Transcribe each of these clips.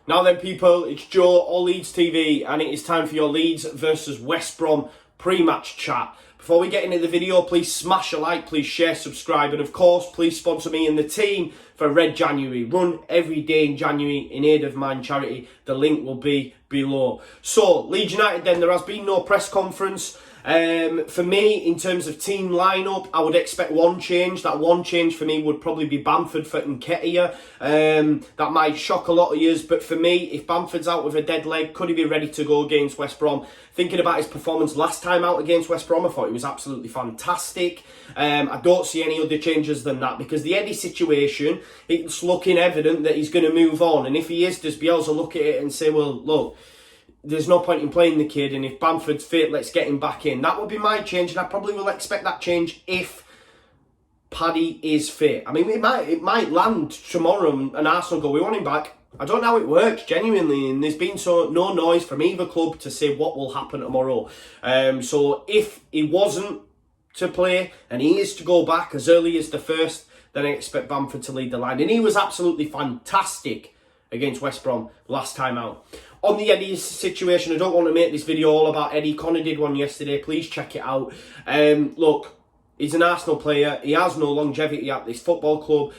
Now then, people, it's Joe, All Leeds TV, and it is time for your Leeds versus West Brom pre-match chat. Before we get into the video, please smash a like, please share, subscribe, and of course, please sponsor me and the team for Red January. Run every day in January in aid of mine charity. The link will be below. So, Leeds United then, there has been no press conference. For me, in terms of team lineup, I would expect one change. That one change for me would probably be Bamford for Nketiah. That might shock a lot of yous, but for me, if Bamford's out with a dead leg, could he be ready to go against West Brom? Thinking about his performance last time out against West Brom, I thought he was absolutely fantastic. I don't see any other changes than that, because the Eddie situation, it's looking evident that he's going to move on. And if he is, does Bielsa look at it and say, well, look, there's no point in playing the kid, and if Bamford's fit, let's get him back in. That would be my change, and I probably will expect that change if Paddy is fit. I mean, it might land tomorrow and Arsenal go, we want him back. I don't know how it works, genuinely, and there's been no noise from either club to say what will happen tomorrow. So if he wasn't to play, and he is to go back as early as the 1st, then I expect Bamford to lead the line. And he was absolutely fantastic against West Brom last time out. On the Eddie situation, I don't want to make this video all about Eddie. Connor did one yesterday. Please check it out. Look, he's an Arsenal player. He has no longevity at this football club.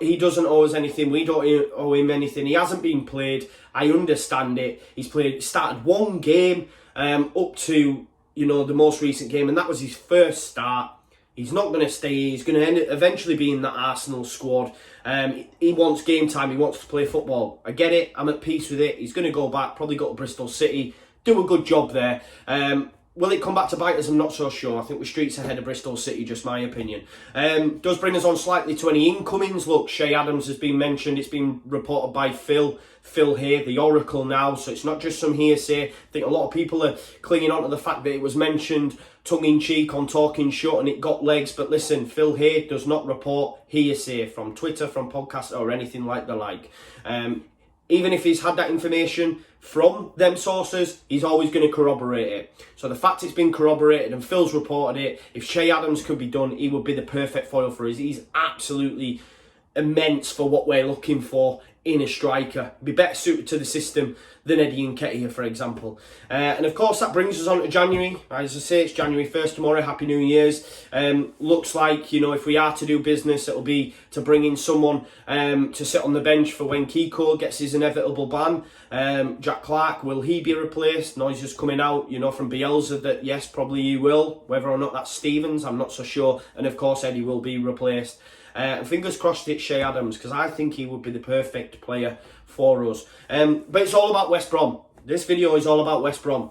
He doesn't owe us anything. We don't owe him anything. He hasn't been played. I understand it. He's started one game up to the most recent game, and that was his first start. He's not going to stay. He's going to eventually be in that Arsenal squad. He wants game time. He wants to play football. I get it. I'm at peace with it. He's going to go back, probably go to Bristol City, do a good job there. Will it come back to bite us? I'm not so sure. I think we're streets ahead of Bristol City, just my opinion. Does bring us on slightly to any incomings. Look, Che Adams has been mentioned. It's been reported by Phil here, the Oracle now, so it's not just some hearsay. I think a lot of people are clinging on to the fact that it was mentioned tongue-in-cheek on Talking Short and it got legs, but listen, Phil here does not report hearsay from Twitter, from podcasts or anything like the like. Even if he's had that information from them sources, he's always going to corroborate it. So the fact it's been corroborated and Phil's reported it, if Che Adams could be done, he would be the perfect foil for us. He's absolutely immense for what we're looking for in a striker. Be better suited to the system than Eddie Nketiah, for example. And of course, that brings us on to January. As I say, it's January 1st tomorrow. Happy New Year's. Looks like, if we are to do business, it'll be to bring in someone to sit on the bench for when Kiko gets his inevitable ban. Jack Clark, will he be replaced? Noise is coming out, from Bielsa that yes, probably he will. Whether or not that's Stevens, I'm not so sure. And of course, Eddie will be replaced. Fingers crossed it's Che Adams, because I think he would be the perfect player for us. But it's all about West Brom. This video is all about West Brom.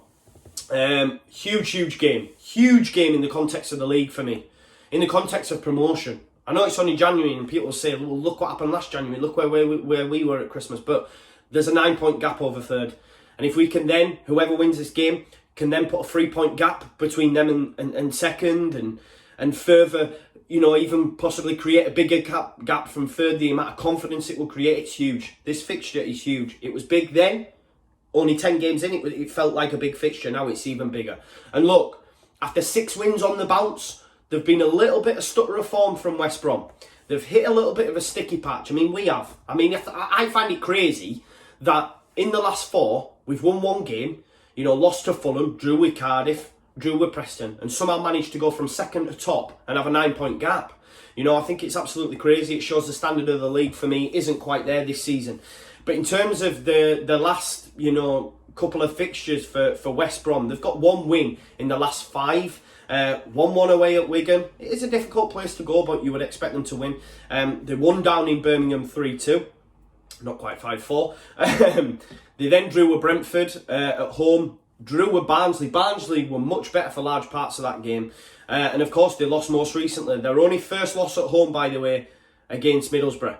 Huge game. Huge game in the context of the league for me. In the context of promotion. I know it's only January and people say, well, look what happened last January. Look where we were at Christmas. But there's a 9-point gap over third. And if we can then, whoever wins this game, can then put a 3-point gap between them and second and further, even possibly create a bigger gap from third, the amount of confidence it will create, it's huge. This fixture is huge. It was big then, only 10 games in, it felt like a big fixture. Now it's even bigger. And look, after 6 wins on the bounce, there've been a little bit of stutter of form from West Brom. They've hit a little bit of a sticky patch. I mean, we have. I mean, I find it crazy that in the last 4, we've won 1 game, lost to Fulham, drew with Cardiff, drew with Preston, and somehow managed to go from second to top and have a 9-point gap. I think it's absolutely crazy. It shows the standard of the league for me isn't quite there this season. But in terms of the last, couple of fixtures for West Brom, they've got 1 win in the last 5. 1-1 away at Wigan. It is a difficult place to go, but you would expect them to win. They won down in Birmingham 3-2. Not quite 5-4. They then drew with Brentford at home. Drew with Barnsley. Barnsley were much better for large parts of that game. And of course, they lost most recently. Their only first loss at home, by the way, against Middlesbrough.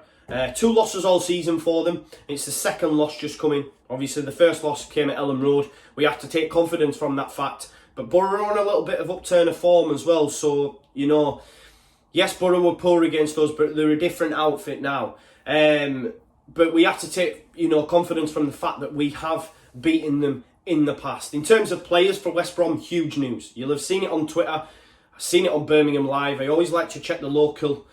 2 losses all season for them. It's the second loss just coming. Obviously, the first loss came at Ellen Road. We have to take confidence from that fact. But Borough are on a little bit of upturn of form as well. So, yes, Borough were poor against us, but they're a different outfit now. But we have to take, confidence from the fact that we have beaten them in the past. In terms of players for West Brom, huge news. You'll have seen it on Twitter. I've seen it on Birmingham Live. I always like to check the local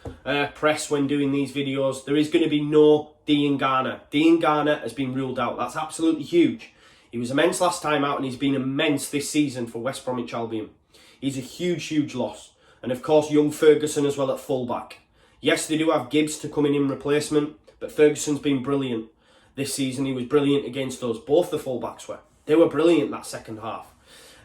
press when doing these videos. There is going to be no Dean Garner. Dean Garner has been ruled out. That's absolutely huge. He was immense last time out and he's been immense this season for West Bromwich Albion. He's a huge, huge loss. And of course, young Ferguson as well at fullback. Yes, they do have Gibbs to come in replacement, but Ferguson's been brilliant this season. He was brilliant against us. Both the fullbacks were. They were brilliant that second half.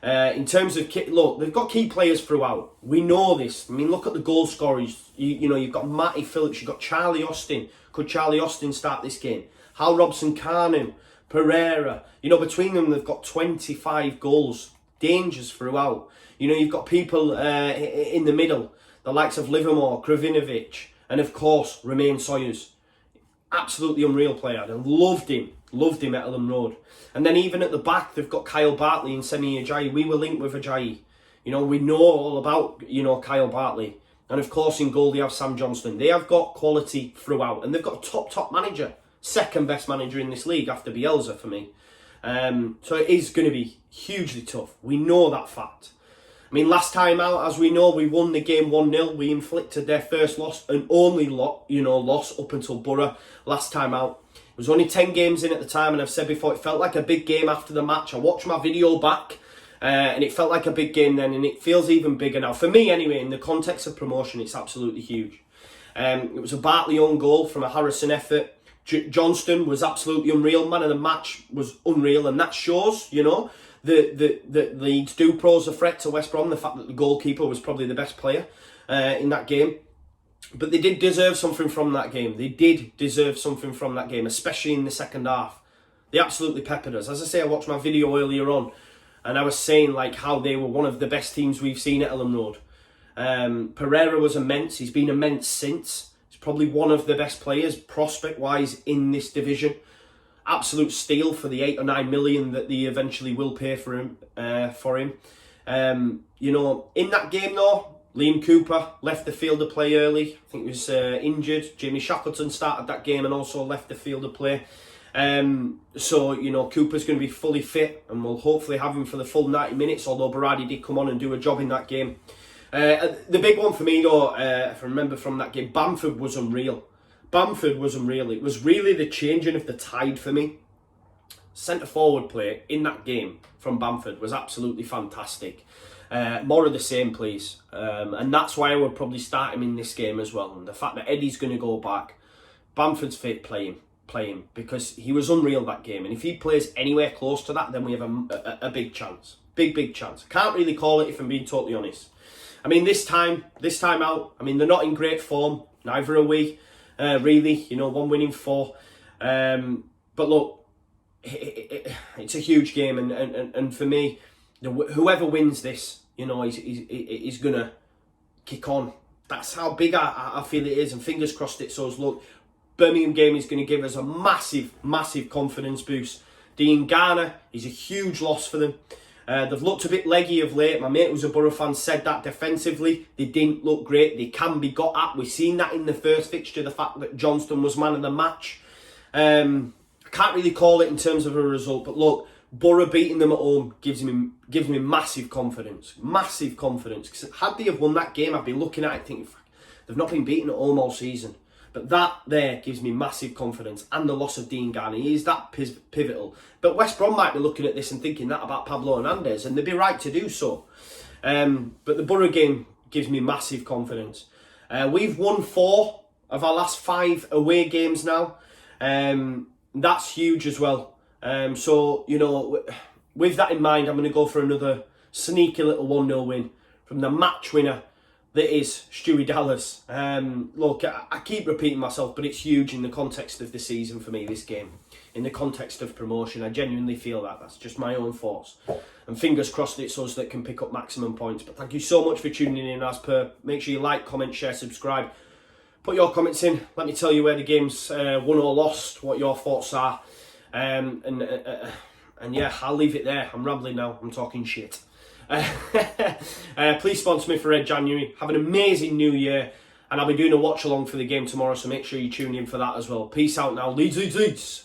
In terms of, look, they've got key players throughout. We know this. I mean, look at the goal scorers. You know, you've got Matty Phillips, you've got Charlie Austin. Could Charlie Austin start this game? Hal Robson-Kanu, Pereira. You know, between them, they've got 25 goals. Dangers throughout. You know, you've got people in the middle, the likes of Livermore, Kravinovic, and of course, Romain Sawyers. Absolutely unreal player. I loved him at Ellen Road. And then even at the back, they've got Kyle Bartley and Semi Ajayi. We were linked with Ajayi. You know, we know all about, you know, Kyle Bartley. And of course, in goal, they have Sam Johnston. They have got quality throughout. And they've got a top manager. Second best manager in this league after Bielsa for me. So it is going to be hugely tough. We know that fact. I mean, last time out, as we know, we won the game 1-0. We inflicted their first loss and only loss up until Borough last time out. It was only 10 games in at the time, and I've said before, it felt like a big game after the match. I watched my video back, and it felt like a big game then, and it feels even bigger now. For me, anyway, in the context of promotion, it's absolutely huge. It was a Bartley own goal from a Harrison effort. Johnston was absolutely unreal. Man of the match was unreal, and that shows, you know, the Leeds do pose a threat to West Brom. The fact that the goalkeeper was probably the best player in that game. But they did deserve something from that game. They did deserve something from that game, especially in the second half. They absolutely peppered us. As I say, I watched my video earlier on, and I was saying like how they were one of the best teams we've seen at Ellen Road. Pereira was immense. He's been immense since. He's probably one of the best players, prospect-wise, in this division. Absolute steal for the 8 or 9 million that they eventually will pay for him. You know, in that game though, Liam Cooper left the field of play early. I think he was injured. Jamie Shackleton started that game and also left the field of play. So, you know, Cooper's going to be fully fit and we'll hopefully have him for the full 90 minutes, although Berardi did come on and do a job in that game. The big one for me though, if I remember from that game, Bamford was unreal. Bamford was unreal. It was really the changing of the tide for me. Centre forward play in that game from Bamford was absolutely fantastic. More of the same, please. And that's why I would probably start him in this game as well. And the fact that Eddie's going to go back, Bamford's fit, play him, because he was unreal that game. And if he plays anywhere close to that, then we have a big chance. Big chance. Can't really call it if I'm being totally honest. I mean, this time out, I mean, they're not in great form. Neither are we, really. You know, 1 win in 4. But look, it's a huge game. And for me, whoever wins this, you know, he's going to kick on. That's how big I feel it is. And fingers crossed it so. Look, Birmingham game is going to give us a massive confidence boost. Dean Garner is a huge loss for them. They've looked a bit leggy of late. My mate who's a Borough fan said that defensively they didn't look great. They can be got at. We've seen that in the first fixture, the fact that Johnston was man of the match. I can't really call it in terms of a result, but look, Borough beating them at home gives me massive confidence. Massive confidence. Because had they have won that game, I'd be looking at it thinking, they've not been beaten at home all season. But that there gives me massive confidence. And the loss of Dean Garner, he is that pivotal. But West Brom might be looking at this and thinking that about Pablo Hernandez, and they'd be right to do so. But the Borough game gives me massive confidence. We've won 4 of our last 5 away games now. That's huge as well. So, you know, with that in mind, I'm going to go for another sneaky little 1-0 win from the match winner that is Stewie Dallas. Look, I keep repeating myself, but it's huge in the context of the season for me, this game. In the context of promotion, I genuinely feel that. That's just my own thoughts. And fingers crossed it's us that can pick up maximum points. But thank you so much for tuning in as per. Make sure you like, comment, share, subscribe. Put your comments in. Let me tell you where the game's won or lost, what your thoughts are. And yeah, I'll leave it there. I'm rambling now. I'm talking shit. Please sponsor me for Red January. Have an amazing new year. And I'll be doing a watch along for the game tomorrow, so make sure you tune in for that as well. Peace out now. Leeds.